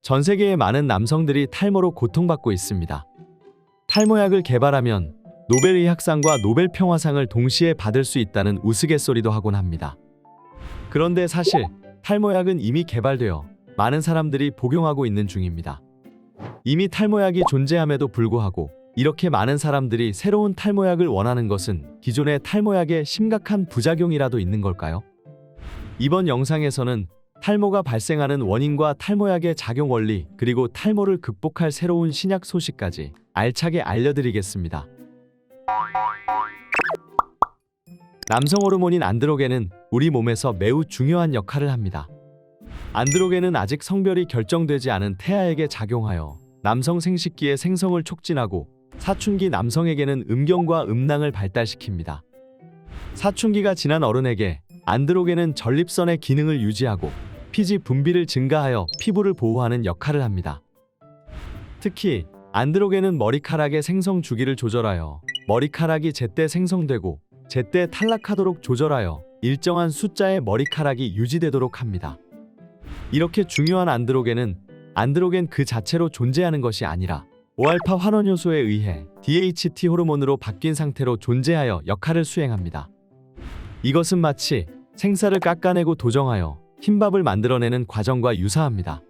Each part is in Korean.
전 세계의 많은 남성들이 탈모로 고통받고 있습니다. 탈모약을 개발하면 노벨 의학상과 노벨 평화상을 동시에 받을 수 있다는 우스갯소리도 하곤 합니다. 그런데 사실 탈모약은 이미 개발되어 많은 사람들이 복용하고 있는 중입니다. 이미 탈모약이 존재함에도 불구하고 이렇게 많은 사람들이 새로운 탈모약을 원하는 것은 기존의 탈모약에 심각한 부작용이라도 있는 걸까요? 이번 영상에서는 탈모가 발생하는 원인과 탈모약의 작용 원리, 그리고 탈모를 극복할 새로운 신약 소식까지 알차게 알려드리겠습니다. 남성 호르몬인 안드로겐은 우리 몸에서 매우 중요한 역할을 합니다. 안드로겐은 아직 성별이 결정되지 않은 태아에게 작용하여 남성 생식기의 생성을 촉진하고 사춘기 남성에게는 음경과 음낭을 발달시킵니다. 사춘기가 지난 어른에게 안드로겐은 전립선의 기능을 유지하고 피지 분비를 증가하여 피부를 보호하는 역할을 합니다. 특히 안드로겐은 머리카락의 생성 주기를 조절하여 머리카락이 제때 생성되고 제때 탈락하도록 조절하여 일정한 숫자의 머리카락이 유지되도록 합니다. 이렇게 중요한 안드로겐은 그 자체로 존재하는 것이 아니라 5알파 환원 효소에 의해 DHT 호르몬으로 바뀐 상태로 존재하여 역할을 수행합니다. 이것은 마치 생쌀을 깎아내고 도정하여 흰밥을 만들어내는 과정과 유사합니다.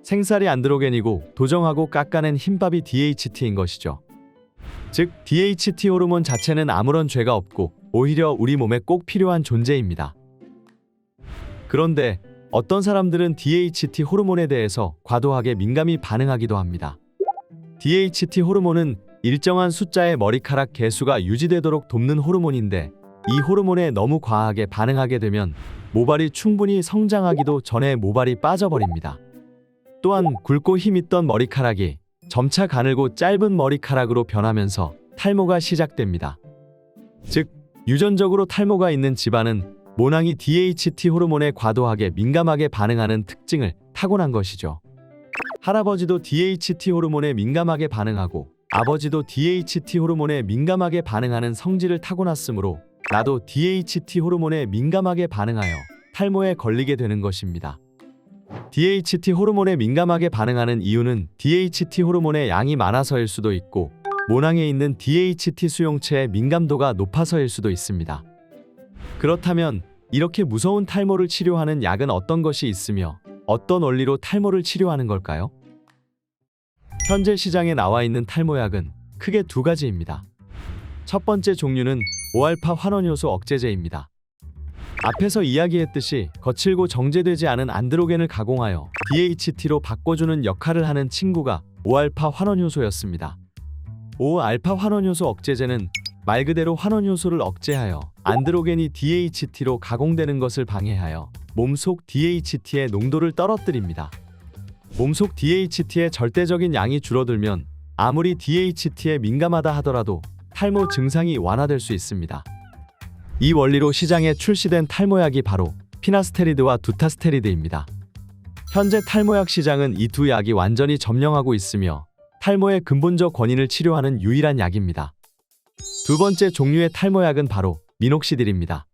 생쌀이 안드로겐이고 도정하고 깎아낸 흰밥이 DHT인 것이죠. 즉, DHT 호르몬 자체는 아무런 죄가 없고 오히려 우리 몸에 꼭 필요한 존재입니다. 그런데 어떤 사람들은 DHT 호르몬에 대해서 과도하게 민감히 반응하기도 합니다. DHT 호르몬은 일정한 숫자의 머리카락 개수가 유지되도록 돕는 호르몬인데, 이 호르몬에 너무 과하게 반응하게 되면 모발이 충분히 성장하기도 전에 모발이 빠져버립니다. 또한 굵고 힘있던 머리카락이 점차 가늘고 짧은 머리카락으로 변하면서 탈모가 시작됩니다. 즉, 유전적으로 탈모가 있는 집안은 모낭이 DHT 호르몬에 과도하게 민감하게 반응하는 특징을 타고난 것이죠. 할아버지도 DHT 호르몬에 민감하게 반응하고 아버지도 DHT 호르몬에 민감하게 반응하는 성질을 타고났으므로 나도 DHT 호르몬에 민감하게 반응하여 탈모에 걸리게 되는 것입니다. DHT 호르몬에 민감하게 반응하는 이유는 DHT 호르몬의 양이 많아서일 수도 있고 모낭에 있는 DHT 수용체의 민감도가 높아서일 수도 있습니다. 그렇다면 이렇게 무서운 탈모를 치료하는 약은 어떤 것이 있으며 어떤 원리로 탈모를 치료하는 걸까요? 현재 시장에 나와 있는 탈모약은 크게 두 가지입니다. 첫 번째 종류는 5알파 환원효소 억제제입니다. 앞에서 이야기했듯이 거칠고 정제되지 않은 안드로겐을 가공하여 DHT로 바꿔주는 역할을 하는 친구가 5알파 환원효소였습니다. 5알파 환원효소 억제제는 말 그대로 환원효소를 억제하여 안드로겐이 DHT로 가공되는 것을 방해하여 몸속 DHT의 농도를 떨어뜨립니다. 몸속 DHT의 절대적인 양이 줄어들면 아무리 DHT에 민감하다 하더라도 탈모 증상이 완화될 수 있습니다. 이 원리로 시장에 출시된 탈모약이 바로 피나스테리드와 두타스테리드입니다. 현재 탈모약 시장은 이 두 약이 완전히 점령하고 있으며 탈모의 근본적 원인을 치료하는 유일한 약입니다. 두 번째 종류의 탈모약은 바로 미녹시딜입니다.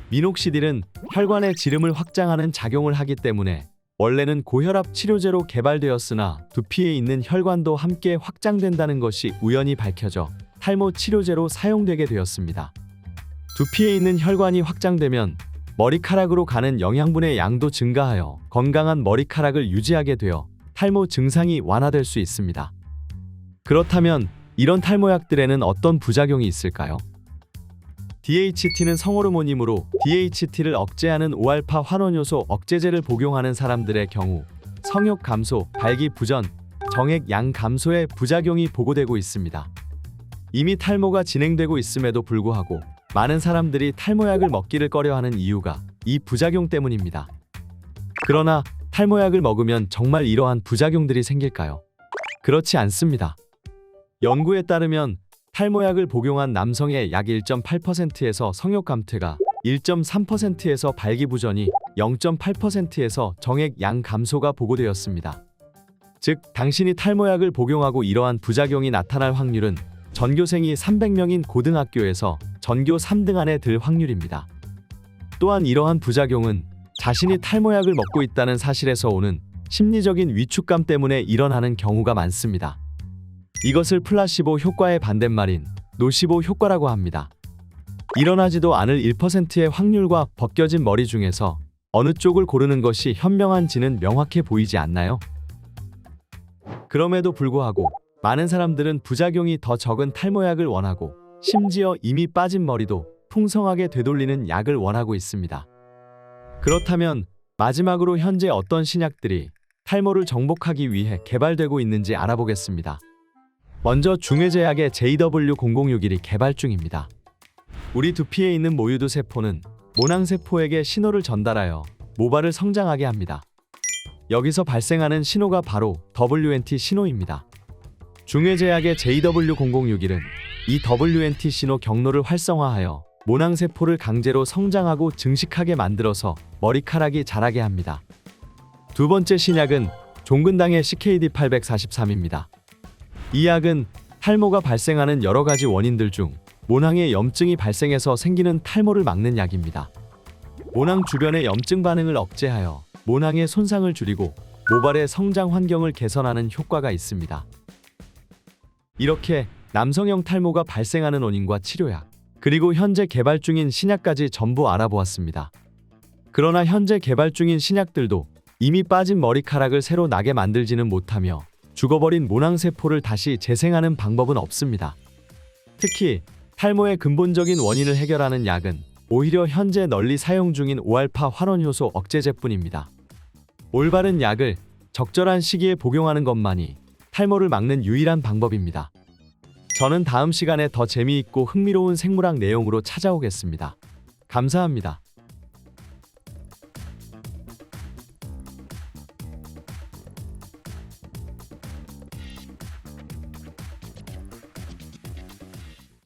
미녹시딜은 혈관의 지름을 확장하는 작용을 하기 때문에 원래는 고혈압 치료제로 개발되었으나 두피에 있는 혈관도 함께 확장된다는 것이 우연히 밝혀져 탈모 치료제로 사용되게 되었습니다. 두피에 있는 혈관이 확장되면 머리카락으로 가는 영양분의 양도 증가하여 건강한 머리카락을 유지하게 되어 탈모 증상이 완화될 수 있습니다. 그렇다면 이런 탈모약들에는 어떤 부작용이 있을까요? DHT는 성호르몬이므로 DHT를 억제하는 5알파 환원효소 억제제를 복용하는 사람들의 경우 성욕 감소, 발기부전, 정액 양 감소의 부작용이 보고되고 있습니다. 이미 탈모가 진행되고 있음에도 불구하고 많은 사람들이 탈모약을 먹기를 꺼려하는 이유가 이 부작용 때문입니다. 그러나 탈모약을 먹으면 정말 이러한 부작용들이 생길까요? 그렇지 않습니다. 연구에 따르면 탈모약을 복용한 남성의 약 1.8%에서 성욕 감퇴가, 1.3%에서 발기부전이, 0.8%에서 정액 양 감소가 보고되었습니다. 즉, 당신이 탈모약을 복용하고 이러한 부작용이 나타날 확률은 전교생이 300명인 고등학교에서 전교 3등 안에 들 확률입니다. 또한 이러한 부작용은 자신이 탈모약을 먹고 있다는 사실에서 오는 심리적인 위축감 때문에 일어나는 경우가 많습니다. 이것을 플라시보 효과의 반대말인 노시보 효과라고 합니다. 일어나지도 않을 1%의 확률과 벗겨진 머리 중에서 어느 쪽을 고르는 것이 현명한지는 명확해 보이지 않나요? 그럼에도 불구하고 많은 사람들은 부작용이 더 적은 탈모약을 원하고 심지어 이미 빠진 머리도 풍성하게 되돌리는 약을 원하고 있습니다. 그렇다면 마지막으로 현재 어떤 신약들이 탈모를 정복하기 위해 개발되고 있는지 알아보겠습니다. 먼저 중해제약의 JW0061이 개발 중입니다. 우리 두피에 있는 모유두 세포는 모낭세포에게 신호를 전달하여 모발을 성장하게 합니다. 여기서 발생하는 신호가 바로 WNT 신호입니다. 중해제약의 JW0061은 이 WNT 신호 경로를 활성화하여 모낭세포를 강제로 성장하고 증식하게 만들어서 머리카락이 자라게 합니다. 두 번째 신약은 종근당의 CKD843입니다. 이 약은 탈모가 발생하는 여러 가지 원인들 중 모낭에 염증이 발생해서 생기는 탈모를 막는 약입니다. 모낭 주변의 염증 반응을 억제하여 모낭의 손상을 줄이고 모발의 성장 환경을 개선하는 효과가 있습니다. 이렇게 남성형 탈모가 발생하는 원인과 치료약, 그리고 현재 개발 중인 신약까지 전부 알아보았습니다. 그러나 현재 개발 중인 신약들도 이미 빠진 머리카락을 새로 나게 만들지는 못하며 죽어버린 모낭세포를 다시 재생하는 방법은 없습니다. 특히 탈모의 근본적인 원인을 해결하는 약은 오히려 현재 널리 사용 중인 5알파 활원효소 억제제뿐입니다. 올바른 약을 적절한 시기에 복용하는 것만이 탈모를 막는 유일한 방법입니다. 저는 다음 시간에 더 재미있고 흥미로운 생물학 내용으로 찾아오겠습니다. 감사합니다.